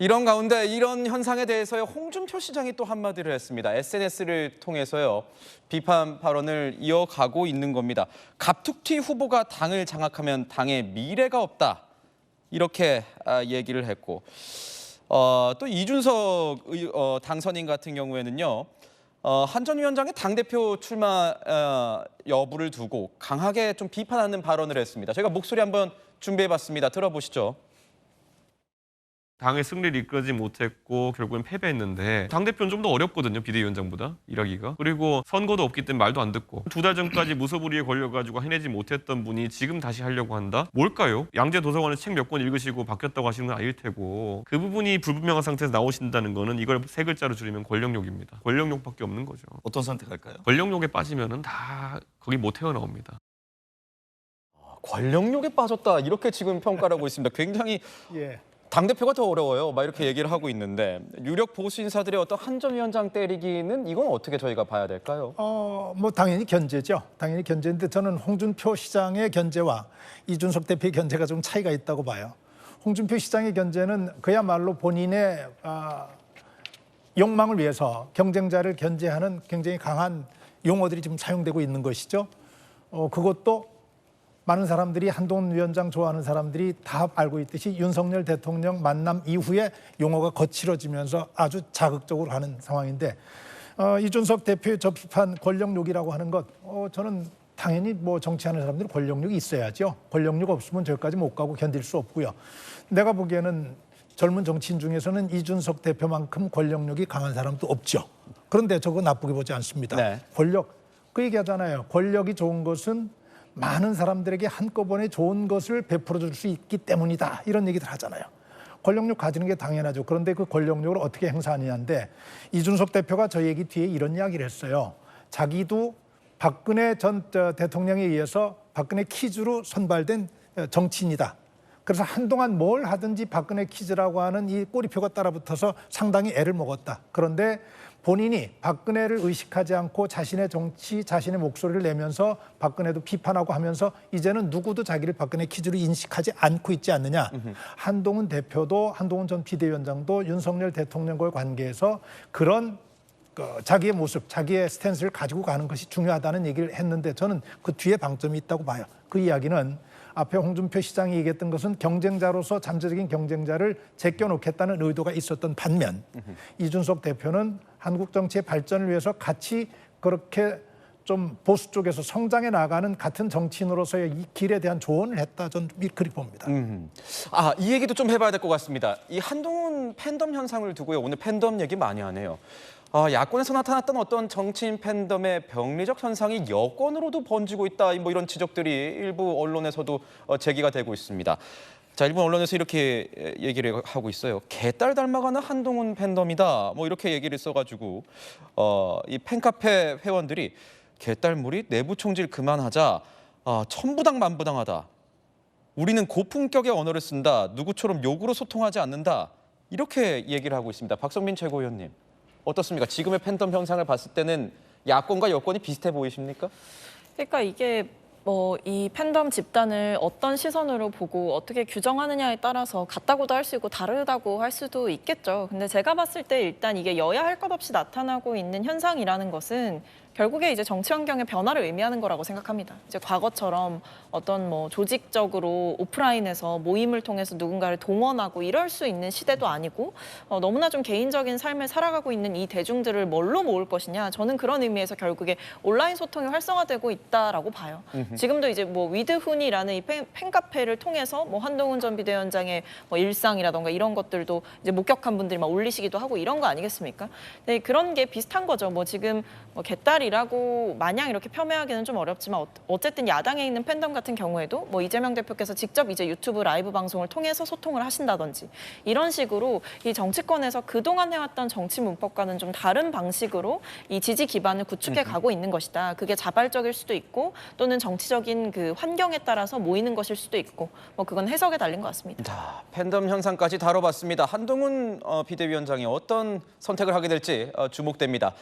이런 가운데 이런 현상에 대해서요, 홍준표 시장이 또 한마디를 했습니다. SNS를 통해서요, 비판 발언을 이어가고 있는 겁니다. 갑툭튀 후보가 당을 장악하면 당의 미래가 없다. 이렇게 얘기를 했고, 또 이준석 당선인 같은 경우에는요, 한 전 위원장의 당대표 출마 여부를 두고 강하게 좀 비판하는 발언을 했습니다. 저희가 목소리 한번 준비해봤습니다. 들어보시죠. 당의 승리를 이끌지 못했고 결국엔 패배했는데 당대표는 좀 더 어렵거든요. 비대위원장보다 일하기가. 그리고 선거도 없기 때문에 말도 안 듣고 2달 전까지 무소불위에 걸려가지고 해내지 못했던 분이 지금 다시 하려고 한다? 뭘까요? 양재 도서관에서 책 몇 권 읽으시고 바뀌었다고 하시는 건 아닐 테고 그 부분이 불분명한 상태에서 나오신다는 거는 이걸 세 글자로 줄이면 권력욕입니다. 권력욕밖에 없는 거죠. 어떤 선택할까요? 권력욕에 빠지면은 다 거기 못 헤어나옵니다. 권력욕에 빠졌다. 이렇게 지금 평가를 하고 있습니다. 굉장히 당대표가 더 어려워요. 막 이렇게 얘기를 하고 있는데 유력 보수 인사들의 어떤 한 전 위원장 때리기는 이건 어떻게 저희가 봐야 될까요? 뭐 당연히 견제죠. 당연히 견제인데 저는 홍준표 시장의 견제와 이준석 대표의 견제가 좀 차이가 있다고 봐요. 홍준표 시장의 견제는 그야말로 본인의 욕망을 위해서 경쟁자를 견제하는 굉장히 강한 용어들이 지금 사용되고 있는 것이죠. 그것도 많은 사람들이 한동훈 위원장 좋아하는 사람들이 다 알고 있듯이 윤석열 대통령 만남 이후에 용어가 거칠어지면서 아주 자극적으로 하는 상황인데 이준석 대표의 저 비판 권력욕이라고 하는 것 저는 당연히 뭐 정치하는 사람들은 권력욕이 있어야죠. 권력욕 없으면 저기까지 못 가고 견딜 수 없고요. 내가 보기에는 젊은 정치인 중에서는 이준석 대표만큼 권력욕이 강한 사람도 없죠. 그런데 저거 나쁘게 보지 않습니다. 네. 권력, 그 얘기하잖아요. 권력이 좋은 것은 많은 사람들에게 한꺼번에 좋은 것을 베풀어 줄 수 있기 때문이다. 이런 얘기들 하잖아요. 권력욕 가지는 게 당연하죠. 그런데 그 권력욕을 어떻게 행사하느냐인데 이준석 대표가 저 얘기 뒤에 이런 이야기를 했어요. 자기도 박근혜 전 대통령에 의해서 박근혜 퀴즈로 선발된 정치인이다. 그래서 한동안 뭘 하든지 박근혜 퀴즈라고 하는 이 꼬리표가 따라붙어서 상당히 애를 먹었다. 그런데 본인이 박근혜를 의식하지 않고 자신의 정치, 자신의 목소리를 내면서 박근혜도 비판하고 하면서 이제는 누구도 자기를 박근혜 퀴즈로 인식하지 않고 있지 않느냐. 한동훈 대표도 한동훈 전 비대위원장도 윤석열 대통령과의 관계에서 그런 자기의 모습, 자기의 스탠스를 가지고 가는 것이 중요하다는 얘기를 했는데 저는 그 뒤에 방점이 있다고 봐요. 그 이야기는 앞에 홍준표 시장이 얘기했던 것은 경쟁자로서 잠재적인 경쟁자를 제껴놓겠다는 의도가 있었던 반면 이준석 대표는 한국 정치의 발전을 위해서 같이 그렇게 좀 보수 쪽에서 성장해 나가는 같은 정치인으로서의 이 길에 대한 조언을 했다. 저는 그렇게 봅니다. 이 얘기도 좀 해봐야 될 것 같습니다. 이 한동훈 팬덤 현상을 두고요. 오늘 팬덤 얘기 많이 하네요. 야권에서 나타났던 어떤 정치인 팬덤의 병리적 현상이 여권으로도 번지고 있다. 뭐 이런 지적들이 일부 언론에서도 제기가 되고 있습니다. 자, 일부 언론에서 이렇게 얘기를 하고 있어요. 개딸 닮아가는 한동훈 팬덤이다. 뭐 이렇게 얘기를 써가지고 이 팬카페 회원들이 개딸물이 내부 총질 그만하자. 천부당 만부당하다. 우리는 고품격의 언어를 쓴다. 누구처럼 욕으로 소통하지 않는다. 이렇게 얘기를 하고 있습니다. 박성민 최고위원님. 어떻습니까? 지금의 팬덤 현상을 봤을 때는 야권과 여권이 비슷해 보이십니까? 그러니까 이게 뭐 이 팬덤 집단을 어떤 시선으로 보고 어떻게 규정하느냐에 따라서 같다고도 할 수 있고 다르다고 할 수도 있겠죠. 근데 제가 봤을 때 일단 이게 여야 할 것 없이 나타나고 있는 현상이라는 것은 결국에 이제 정치 환경의 변화를 의미하는 거라고 생각합니다. 이제 과거처럼 어떤 뭐 조직적으로 오프라인에서 모임을 통해서 누군가를 동원하고 이럴 수 있는 시대도 아니고 너무나 좀 개인적인 삶을 살아가고 있는 이 대중들을 뭘로 모을 것이냐. 저는 그런 의미에서 결국에 온라인 소통이 활성화되고 있다라고 봐요. 지금도 이제 뭐 위드훈이라는 이 팬카페를 통해서 뭐 한동훈 전 비대위원장의 뭐 일상이라던가 이런 것들도 이제 목격한 분들이 막 올리시기도 하고 이런 거 아니겠습니까? 네, 그런 게 비슷한 거죠. 뭐 지금 뭐 개딸이라고 마냥 이렇게 폄훼하기는 좀 어렵지만 어쨌든 야당에 있는 팬덤 같은 경우에도 뭐 이재명 대표께서 직접 이제 유튜브 라이브 방송을 통해서 소통을 하신다든지 이런 식으로 이 정치권에서 그동안 해왔던 정치 문법과는 좀 다른 방식으로 이 지지 기반을 구축해 가고 있는 것이다. 그게 자발적일 수도 있고 또는 정치적인 그 환경에 따라서 모이는 것일 수도 있고 뭐 그건 해석에 달린 것 같습니다. 자, 팬덤 현상까지 다뤄봤습니다. 한동훈 비대위원장이 어떤 선택을 하게 될지 주목됩니다.